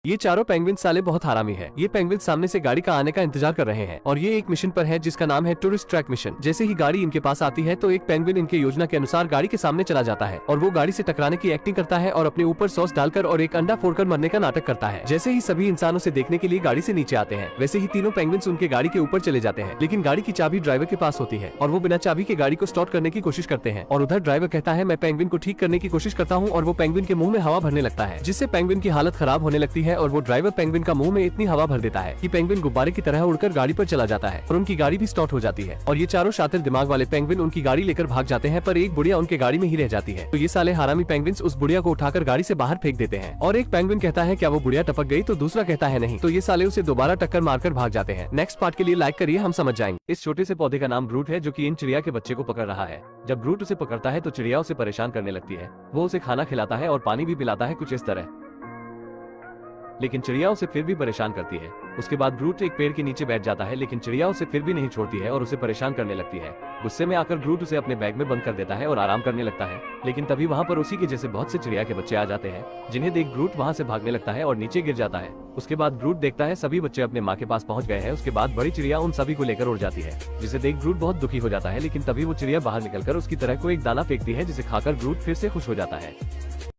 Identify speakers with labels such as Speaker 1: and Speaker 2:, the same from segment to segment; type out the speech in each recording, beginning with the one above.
Speaker 1: ये चारों पेंगुइन साले बहुत हरामी है। ये पेंगुइन सामने से गाड़ी का आने का इंतजार कर रहे हैं और ये एक मिशन पर है जिसका नाम है टूरिस्ट ट्रैक मिशन। जैसे ही गाड़ी इनके पास आती है तो एक पेंगुइन इनके योजना के अनुसार गाड़ी के सामने चला जाता है और वो गाड़ी से टकराने की एक्टिंग करता है और अपने ऊपर सॉस डालकर और एक अंडा फोड़कर मरने का नाटक करता है। जैसे ही सभी इंसान उसे देखने के लिए गाड़ी से नीचे आते हैं वैसे ही तीनों पेंगुइन्स उनके गाड़ी के ऊपर चले जाते हैं, लेकिन गाड़ी की चाबी ड्राइवर के पास होती है और वो बिना चाबी के गाड़ी को स्टार्ट करने की कोशिश करते हैं। और उधर ड्राइवर कहता है मैं पेंगुइन को ठीक करने की कोशिश करता हूँ और वो पेंगुइन के मुंह में हवा भरने लगता है जिससे पेंगुइन की हालत खराब होने लगती है और वो ड्राइवर पेंगुइन का मुंह में इतनी हवा भर देता है कि पेंगुइन गुब्बारे की तरह उड़कर गाड़ी पर चला जाता है और उनकी गाड़ी भी स्टार्ट हो जाती है। और ये चारों शातिर दिमाग वाले पेंगुइन उनकी गाड़ी लेकर भाग जाते हैं पर एक बुढ़िया उनके गाड़ी में ही रह जाती है। तो ये साले हरामी पेंगुइन्स उस बुढ़िया को उठाकर गाड़ी से बाहर फेंक देते हैं और एक पेंगुइन कहता है क्या वो बुढ़िया टपक गई, तो दूसरा कहता है नहीं। तो ये साले उसे दोबारा टक्कर मारकर भाग जाते हैं। नेक्स्ट पार्ट के लिए लाइक करिए, हम समझ जाएंगे। इस छोटे से पौधे का नाम ब्रूट है जो कि इन चिड़िया के बच्चे को पकड़ रहा है। जब ब्रूट उसे पकड़ता है तो चिड़िया उसे परेशान करने लगती है। वो उसे खाना खिलाता है और पानी भी पिलाता है कुछ इस तरह, लेकिन चिड़िया उसे फिर भी परेशान करती है। उसके बाद ब्रूट एक पेड़ के नीचे बैठ जाता है लेकिन चिड़िया उसे फिर भी नहीं छोड़ती है और उसे परेशान करने लगती है। गुस्से में आकर ब्रूट उसे अपने बैग में बंद कर देता है और आराम करने लगता है, लेकिन तभी वहाँ पर उसी के जैसे बहुत से चिड़िया के बच्चे आ जाते हैं जिन्हें देख ब्रूट वहाँ से भागने लगता है और नीचे गिर जाता है। उसके बाद ब्रूट देखता है सभी बच्चे अपने माँ के पास पहुँच गए हैं। उसके बाद बड़ी चिड़िया उन सभी को लेकर उड़ जाती है जिसे देख ब्रूट बहुत दुखी हो जाता है, लेकिन तभी वो चिड़िया बाहर निकलकर उसकी तरह को एक दाना फेंकती है जिसे खाकर ब्रूट फिर से खुश हो जाता है।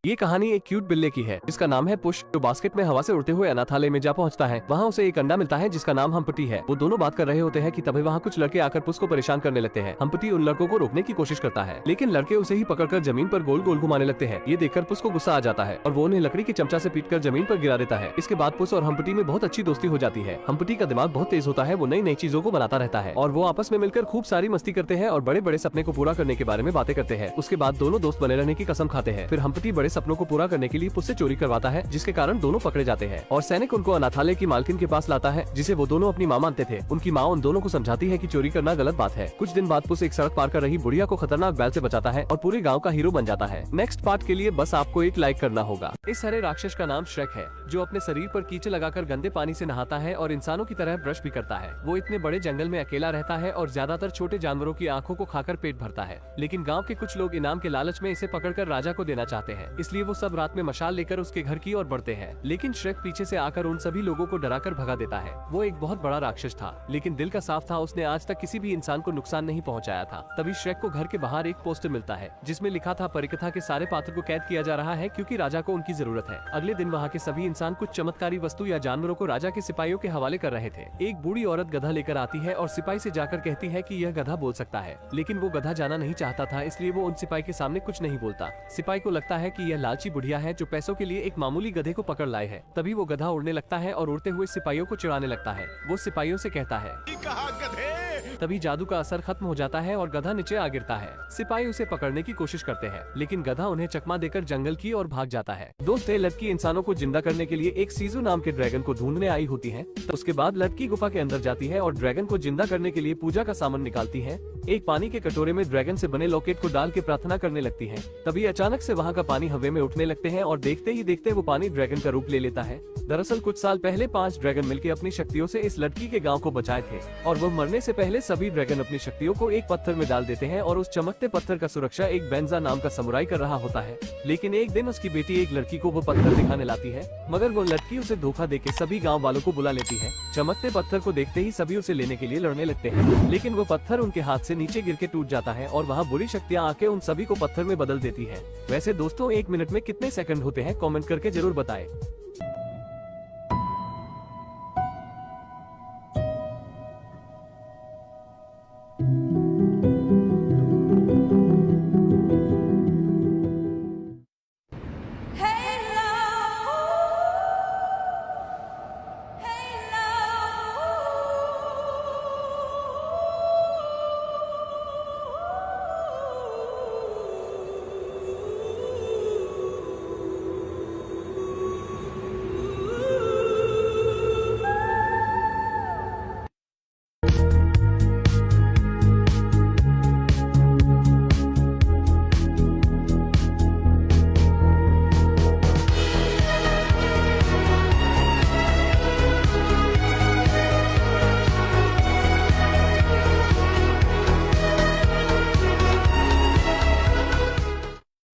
Speaker 1: ये कहानी एक क्यूट बिल्ले की है जिसका नाम है पुश, जो बास्केट में हवा से उड़ते हुए अनाथालय में जा पहुंचता है। वहाँ उसे एक अंडा मिलता है जिसका नाम हम्पटी है। वो दोनों बात कर रहे होते हैं कि तभी वहाँ कुछ लड़के आकर पुश को परेशान करने लगते हैं। हम्पटी उन लड़कों को रोकने की कोशिश करता है लेकिन लड़के उसे ही पकड़कर जमीन पर गोल गोल घुमाने लगते हैं। ये देखकर पुश को गुस्सा आ जाता है और वो उन्हें लकड़ी के चमचा से पीटकर जमीन पर गिरा देता है। इसके बाद पुश और हम्पटी में बहुत अच्छी दोस्ती हो जाती है। हम्पटी का दिमाग बहुत तेज होता है, वो नई नई चीजों को बनाता रहता है और वो आपस में मिलकर खूब सारी मस्ती करते हैं और बड़े बड़े सपने को पूरा करने के बारे में बातें करते हैं। उसके बाद दोनों दोस्त बने रहने की कसम खाते हैं। फिर हम्पटी बड़े सपनों को पूरा करने के लिए पुश से चोरी करवाता है जिसके कारण दोनों पकड़े जाते हैं और सैनिक उनको अनाथालय की मालकिन के पास लाता है जिसे वो दोनों अपनी माँ मानते थे। उनकी माँ उन दोनों को समझाती है कि चोरी करना गलत बात है। कुछ दिन बाद पुश एक सड़क पार कर रही बुढ़िया को खतरनाक बैल से बचाता है और पूरे गाँव का हीरो बन जाता है। नेक्स्ट पार्ट के लिए बस आपको एक लाइक करना होगा। इस हरे राक्षस का नाम श्रेक है जो अपने शरीर पर कीचड़ लगाकर गंदे पानी से नहाता है और इंसानों की तरह ब्रश भी करता है। वो इतने बड़े जंगल में अकेला रहता है और ज्यादातर छोटे जानवरों की आंखों को खाकर पेट भरता है, लेकिन गाँव के कुछ लोग इनाम के लालच में इसे पकड़कर राजा को देना चाहते हैं, इसलिए वो सब रात में मशाल लेकर उसके घर की ओर बढ़ते हैं। लेकिन श्रेक पीछे से आकर उन सभी लोगों को डराकर भगा देता है। वो एक बहुत बड़ा राक्षस था लेकिन दिल का साफ था, उसने आज तक किसी भी इंसान को नुकसान नहीं पहुंचाया था। तभी श्रेक को घर के बाहर एक पोस्टर मिलता है जिसमें लिखा था परिकथा के सारे पात्र को कैद किया जा रहा है क्योंकि राजा को उनकी जरूरत है। अगले दिन वहाँ के सभी इंसान कुछ चमत्कारी वस्तु या जानवरों को राजा के सिपाहियों के हवाले कर रहे थे। एक बूढ़ी औरत गधा लेकर आती है और सिपाही से जाकर कहती है कि यह गधा बोल सकता है, लेकिन वो गधा जाना नहीं चाहता था, इसलिए वो उन सिपाही के सामने कुछ नहीं बोलता। सिपाही को लगता है कि यह लालची बुढ़िया है जो पैसों के लिए एक मामूली गधे को पकड़ लाए है। तभी वो गधा उड़ने लगता है और उड़ते हुए सिपाहियों को चिढ़ाने लगता है। वो सिपाहियों से कहता है तभी जादू का असर खत्म हो जाता है और गधा नीचे आ गिरता है। सिपाही उसे पकड़ने की कोशिश करते हैं लेकिन गधा उन्हें चकमा देकर जंगल की ओर भाग जाता है। दोस्त लड़की इंसानों को जिंदा करने के लिए एक सीजू नाम के ड्रैगन को ढूंढने आई होती है। तो उसके बाद लड़की गुफा के अंदर जाती है और ड्रैगन को जिंदा करने के लिए पूजा का सामान निकालती है। एक पानी के कटोरे में ड्रैगन से बने लॉकेट को डाल के प्रार्थना करने लगती है। तभी अचानक से वहाँ का पानी हवा में उठने लगते हैं और देखते ही देखते वो पानी ड्रैगन का रूप ले लेता है। दरअसल कुछ साल पहले 5 ड्रैगन मिलकर अपनी शक्तियों से इस लड़की के गांव को बचाए थे और वो मरने से पहले सभी ड्रैगन अपनी शक्तियों को एक पत्थर में डाल देते हैं और उस चमकते पत्थर का सुरक्षा एक बेंजा नाम का समुराई कर रहा होता है। लेकिन एक दिन उसकी बेटी एक लड़की को वो पत्थर दिखाने लाती है, मगर वो लड़की उसे धोखा देके सभी गाँव वालों को बुला लेती है। चमकते पत्थर को देखते ही सभी उसे लेने के लिए लड़ने लगते हैं, लेकिन वो पत्थर उनके हाथ से नीचे गिर के टूट जाता है और वहाँ बुरी शक्तियाँ आके उन सभी को पत्थर में बदल देती है। वैसे दोस्तों 1 मिनट में कितने सेकंड होते हैं कमेंट करके जरूर बताएं।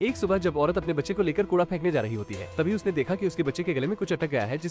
Speaker 1: एक सुबह जब औरत अपने बच्चे को लेकर कूड़ा फेंकने जा रही होती है तभी उसने देखा कि उसके बच्चे के गले में कुछ अटक गया है जिससे